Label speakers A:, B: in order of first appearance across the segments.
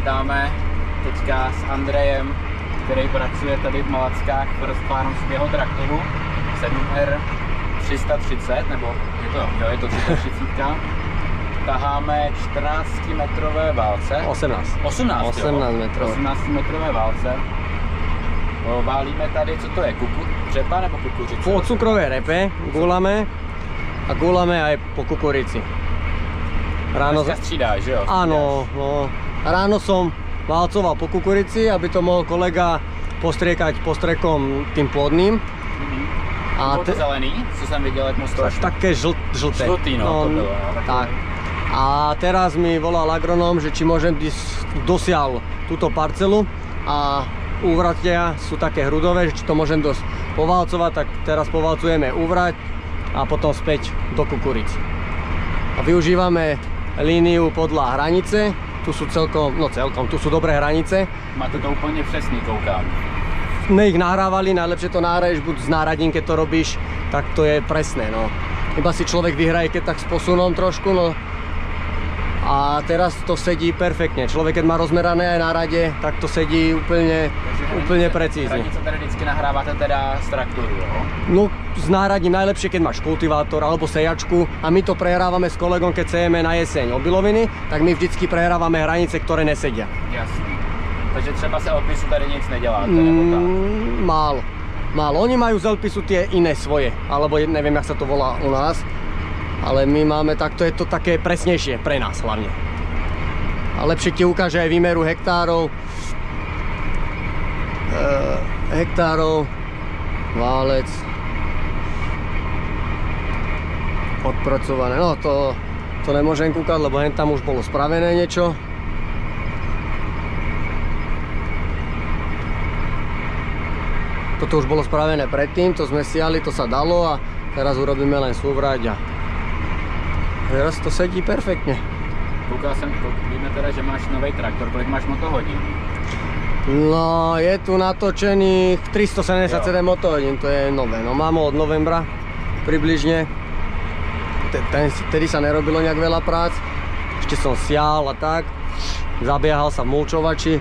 A: povídáme teďka s Andrejem, který pracuje tady v Malackách v rozplánovského traktoru 7R 330, nebo je to 330. Taháme 14-metrové válce. 18
B: metrové.
A: 18-metrové válce. Válíme tady, co to je, řepa nebo kukuřice?
B: Po cukrové repe gulame a gulame aj po kukurici.
A: Ráno střídáš, že jo?
B: Áno, no. Ráno som válcoval po kukurici, aby to mohol kolega postriekať postrekom tým plodným.
A: A to zelený, co jsem viděl, jak mu stočil.
B: Také žlté.
A: Žlutý, no, to bylo.
B: Tak. A teraz mi volal agronóm, že či môžem dosiaľ túto parcelu a úvratia sú také hrudové, že či to môžem dosť povalcovať, tak teraz povalcujeme úvrať a potom späť do kukurici. A využívame líniu podľa hranice, tu sú tu sú dobré hranice.
A: Máte to úplne přesný, koukám.
B: Sme ich nahrávali, najlepšie to nahraješ buď z náradín, keď to robíš, tak to je presné, no. Iba si človek vyhraje, keď tak s posunom trošku, no. A teraz to sedí perfektne. Človek, keď má rozmerané aj na rade, tak to sedí úplne precízne.
A: Hranice tady vždycky nahráváte teda z traktoru, jo?
B: No, s náradím najlepšie, keď máš kultivátor alebo sejačku a my to prehrávame s kolegom, keď sejeme na jeseň obiloviny, tak my vždycky prehrávame hranice, ktoré nesedia.
A: Jasný. Takže třeba se Elpisu tady nic neděláte, nebo tak?
B: Málo. Oni majú z Elpisu tie iné svoje, alebo neviem, jak sa to volá u nás. Ale my máme takto, je to také presnejšie pre nás hlavne. A lepšie ti ukáže aj výmeru hektárov. Válec. Odpracované. No to nemôžem kúkať, lebo hen tam už bolo spravené niečo. Toto už bolo spravené predtým, to sme siali, to sa dalo a teraz urobíme len súvrať a teraz to sedí perfektne.
A: Víme teda, že máš nový traktor, kolik máš motohodín?
B: No, je tu natočených 377 motohodín, to je nové. No mám ho od novembra približne. Tedy sa nerobilo nejak veľa prác. Ešte som sial a tak. Zabiehal sa v mulčovači.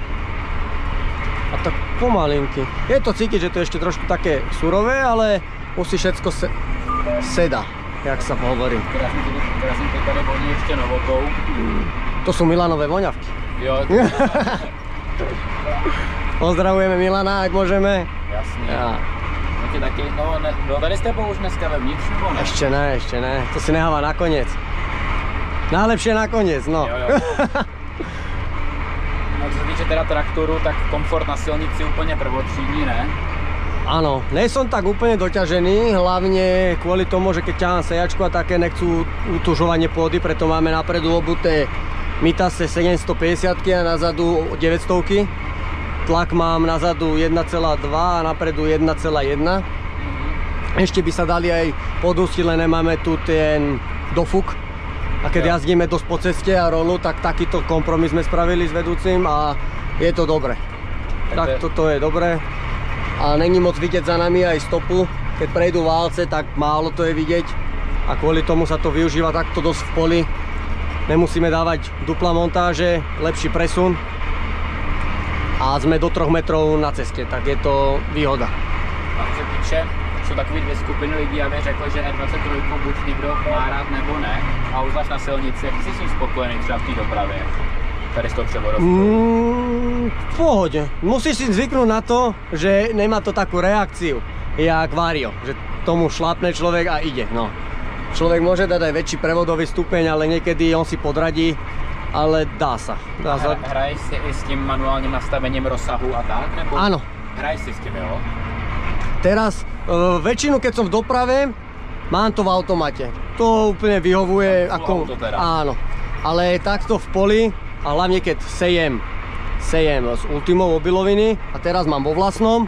B: A tak pomalinky. Je to cítiť, že to je ešte trošku také surové, ale musí všetko seda, jak sa hovorí.
A: Teraz som to tady voní ešte novotou.
B: To sú Milanové voňavky.
A: Jo.
B: Pozdravujeme Milana, ak môžeme.
A: Jasný. Ja. Taky, no tady ste už dneska vevnitř, nebo ne?
B: Ešte ne. To si necháva nakoniec. Najlepšie nakoniec, no.
A: Jo. No co sa týče teda traktoru, tak komfort na silnici úplne prvotřídní, ne?
B: Áno, nie som tak úplne doťažený, hlavne kvôli tomu, že keď ťahám sejačku a také nechcú utužovanie pôdy, preto máme napredu obuté Mitase 750 a nazadu 900. Tlak mám nazadu 1,2 a napredu 1,1. Ešte by sa dali aj podustiť, len nemáme tu ten dofuk. A keď jazdíme dosť po ceste a rolu, tak takýto kompromis sme spravili s vedúcim a je to dobre. Tak toto je dobre. A není moc vidieť za nami aj stopu. Keď prejdú válce, tak málo to je vidieť. A kvôli tomu sa to využíva takto dosť v poli. Nemusíme dávať dupla montáže, lepší presun. A sme do 3 metrov na ceste, tak je to výhoda.
A: A co se týče, jsou takové dvě skupiny lidí, aby řekl, že R23 buď někdo má rád nebo ne. A uzvlášť na silnici, jak jsi s tím spokojený třeba v té dopravě? Tady z toho převodovkou.
B: V pohode. Musíš si zvyknúť na to, že nemá to takú reakciu, jak Vario. Že tomu šlapne človek a ide. No. Človek môže dať aj väčší prevodový stupeň, ale niekedy on si podradí. Ale dá sa.
A: Hraješ si i s tím manuálním nastavením rozsahu a tak? Nebo...
B: Áno.
A: Hraješ si s tím, jo?
B: Teraz väčšinu, keď som v doprave, mám to v automate. To úplne vyhovuje.
A: Ako... Teda.
B: Áno. Ale takto v poli, a hlavne keď sejem s Ultimou obiloviny a teraz mám vo vlastnom.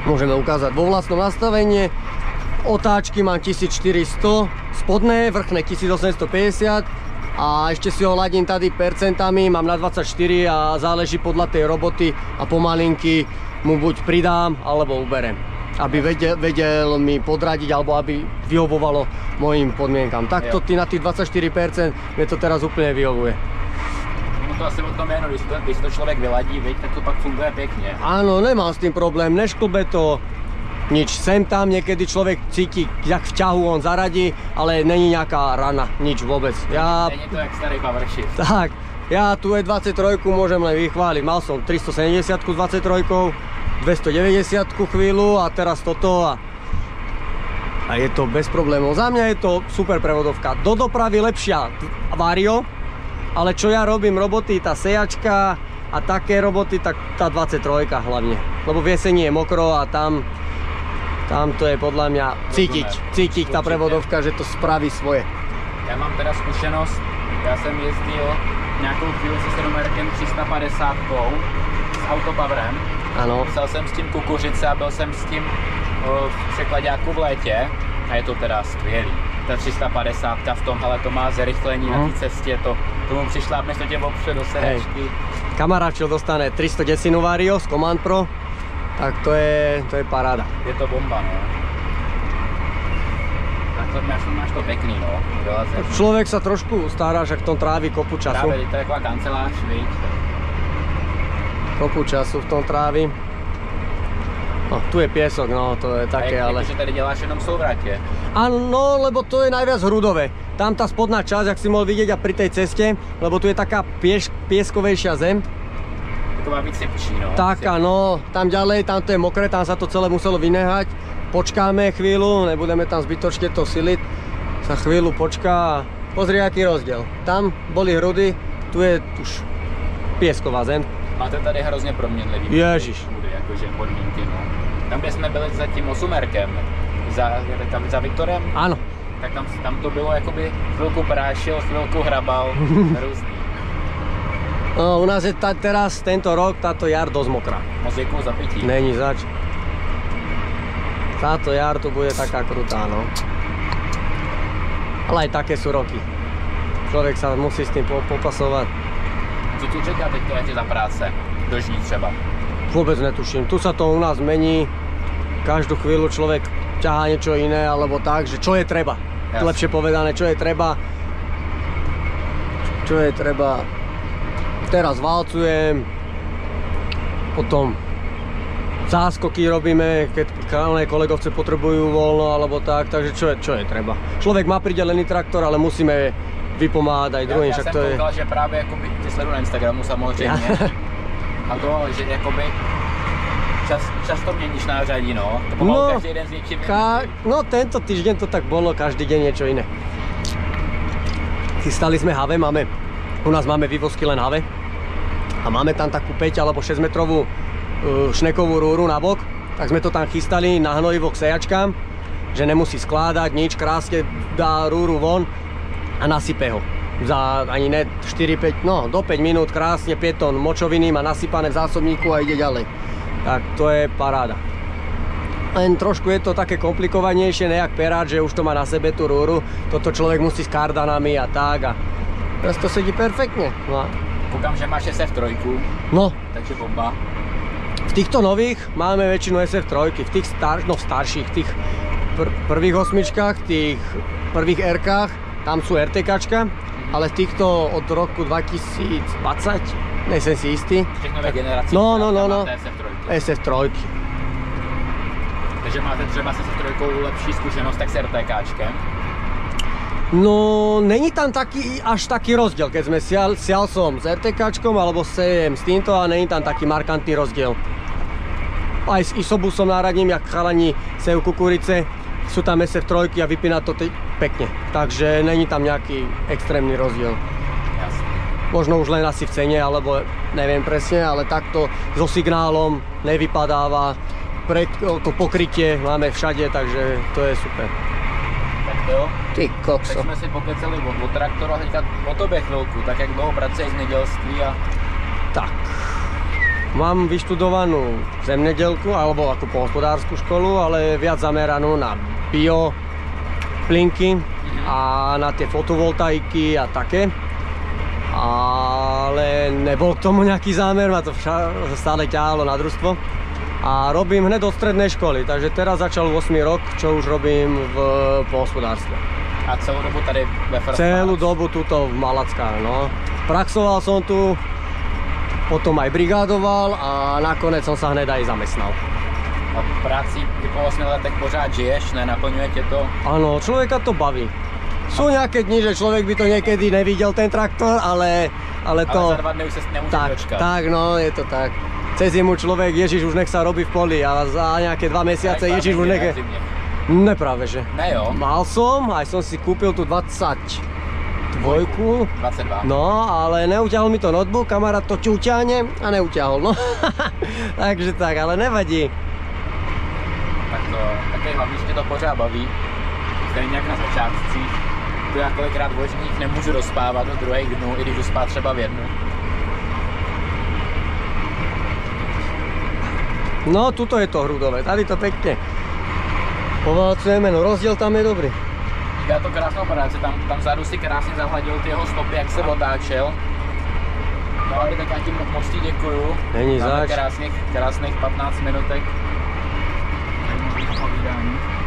B: Môžeme ukázať vo vlastnom nastavenie. Otáčky mám 1400, spodné, vrchné 1850. A ešte si ho ladím tady percentami, mám na 24 a záleží podľa tej roboty a pomalinky mu buď pridám alebo uberem, aby vedel mi podradiť alebo aby vyhovovalo mojim podmienkam. Takto na tých 24% mne to teraz úplne vyhovuje.
A: No to asi o tom jen, když to člověk vyladí, viď, tak to pak funguje pěkně.
B: Áno, nemám s tým problém, nešklbe to nič. Sem tam niekedy človek cíti, jak v ťahu on zaradí, ale není nejaká rana, nič vôbec.
A: Není to jak starý power shift.
B: Tak, ja tu E23 môžem len vychváliť. Mal som 370 s 23, 290 chvíľu a teraz toto a je to bez problémov. Za mňa je to super prevodovka. Do dopravy lepšia Vario, ale čo ja robím roboty, tá sejačka a také roboty, tak tá 23 hlavne. Lebo v jesení je mokro a tam to je podľa mňa cítiť tá prevodovka, že to spraví svoje.
A: Já mám teda zkušenost, já jsem jezdil nějakou chvíli se 7 350 s autopowerem.
B: Ano.
A: Psal jsem s tím kukuřice a byl jsem s tím v překladáku v létě a je to teda skvělý. Ta 350 v tom, ale to má zrychlení na té cestě, tomu přišlápneš to tě opře do sedačky.
B: Kamarát, čo dostane 310 Vario z Command Pro, tak to je paráda.
A: Je to bomba, no. Máš to pekný, no.
B: Človek sa trošku stará, že v tom trávi kopu času.
A: Právě, to je taková kancelář, viď?
B: Kopu času v tom trávi. No, tu je piesok, no, to je také, ale...
A: Takže tady děláš jenom souvratě.
B: Áno, lebo to je najviac hrudové. Tam tá spodná časť, jak si mohol vidieť a pri tej ceste, lebo tu je taká pieskovejšia zem.
A: Taková víc sypčí, no.
B: Taká, no, tam ďalej, tam to je mokré, tam sa to celé muselo vynehať. Počkáme chvíľu, nebudeme tam zbytočne to siliť. Sa chvíľu počká a pozri, aký rozdiel. Tam boli hrudy, tu je už piesková zem.
A: Máte tady hrozně proměnlivý.
B: Ježiš.
A: Jakože podmínky, no. Tam, kde jsme byli za tím 8erkem, za Viktorem,
B: áno.
A: tak tam to bylo jakoby chvilku prášil, chvilku hrabal, různý.
B: No, u nás je teraz, tento rok, táto jar dosť mokrá.
A: Moc děkuju za pití.
B: Není zač. Táto jar tu bude taká krutá, no. Ale aj také sú roky. Človek sa musí s tým popasovať.
A: Co ti čeká teď ještě za práce? Do žní třeba?
B: Vôbec netuším. Tu sa to u nás mení. Každú chvíľu človek ťahá niečo iné, alebo tak, že čo je treba.
A: Jasne.
B: Lepšie povedané, čo je treba. Čo je treba. Teraz valcujem. Potom záskoky robíme, keď kolegovce potrebujú voľno, alebo tak. Takže čo je treba. Človek má pridelený traktor, ale musíme vypomáhat aj druhým, však to je...
A: Já jsem koukal, že právě jakoby, ty sleduju na Instagramu samozřejmě, a to, že jakoby často měníš nářadí, no, to pomalu každý den s něčím
B: No tento týždeň to tak bolo, každý deň niečo iné. Chystali sme have, u nás máme vývozky len have a máme tam takú 5 alebo 6 metrovú šnekovú rúru na bok, tak sme to tam chystali na hnojivo k sejačkám, že nemusí skládať nič, krásne dá rúru von a nasype ho. Za ani ne 4-5, no do 5 minút krásne 5 tón močoviny má nasypané v zásobníku a ide ďalej. Tak to je paráda. Len trošku je to také komplikovanejšie, nejak perát, že už to má na sebe tú rúru. Toto človek musí s kardanami a tak a teraz to sedí perfektne. No.
A: Koukám, že máš SF3.
B: No.
A: Takže bomba.
B: V týchto nových máme väčšinu SF3, v tých starších, tých prvých osmičkách, tých prvých R-kách, tam sú RTKčka, ale v týchto od roku 2020, nejsem si istý.
A: V těch nové generací
B: no.
A: SF3.
B: SF3.
A: Takže máte třeba s SF3 lepší zkušenost tak s RTKčkem?
B: No, není tam až taký rozdiel, keď sme sial som s RTKčkom alebo sejem s týmto a není tam taký markantný rozdiel. Aj s isobusom náradním, jak chalani sejú kukurice, sú tam SF3 a vypína to pekne. Takže není tam nejaký extrémny rozdiel.
A: Jasne.
B: Možno už len asi v cene, alebo neviem presne, ale takto so signálom nevypadáva. To pokrytie máme všade, takže to je super.
A: Tak jo.
B: Ty kokso.
A: Tak jsme si pokecali o traktoru a teďka o tobě chvilku, tak jak dlouho pracuješ v zemědělství a...
B: Tak. Mám vyštudovanú zemědělku alebo ako pohospodárskú školu, ale viac zameranú na bio plinky a na tie fotovoltaiky a také. Ale nebol k tomu nejaký zámer, ma to stále ťahalo na družstvo. A robím hneď od strednej školy, takže teraz začal 8. rok, čo už robím v pohospodárstve.
A: A celou dobu tady ve First
B: Celú
A: Farms?
B: dobu tuto v Malackách, no. praxoval som tu, potom aj brigádoval a nakonec som sa hned aj zamestnal.
A: A v práci po 8 letech pořád žiješ, nenaplňuje tě to?
B: Áno, človeka to baví. Sú nejaké dni, že človek by to niekedy nevidel ten traktor, ale to...
A: Ale za 2 dny už sa nemôže dočkať.
B: Tak, no, je to tak. Cez zimu človek, Ježiš, už nech sa robí v poli a za nejaké 2 mesiace Ježiš už nech... Ne, práve že.
A: Ne jo?
B: Mal som, aj som si kúpil tu 22. 22. No, ale neutiahol mi to notebook, kamarát to čuťahne a neutiahol, no. Takže tak, ale nevadí.
A: Tak to, také hlavně, že tě to pořád baví. Stejně jak na začátcích. Tu já kolikrát vožních nemůžu dospávat do druhých dnů, i když jdu spát třeba v 1.
B: No, tuto je to hrudové, tady to pekne poválcujeme, no rozdiel tam je dobrý.
A: Já to krásnou práci, tam vzadu si krásně zahladil ty jeho stopy, jak se otáčel. No ale tak já ti moc ti děkuju.
B: Není zač.
A: Krásných 15 minutek. Povídání.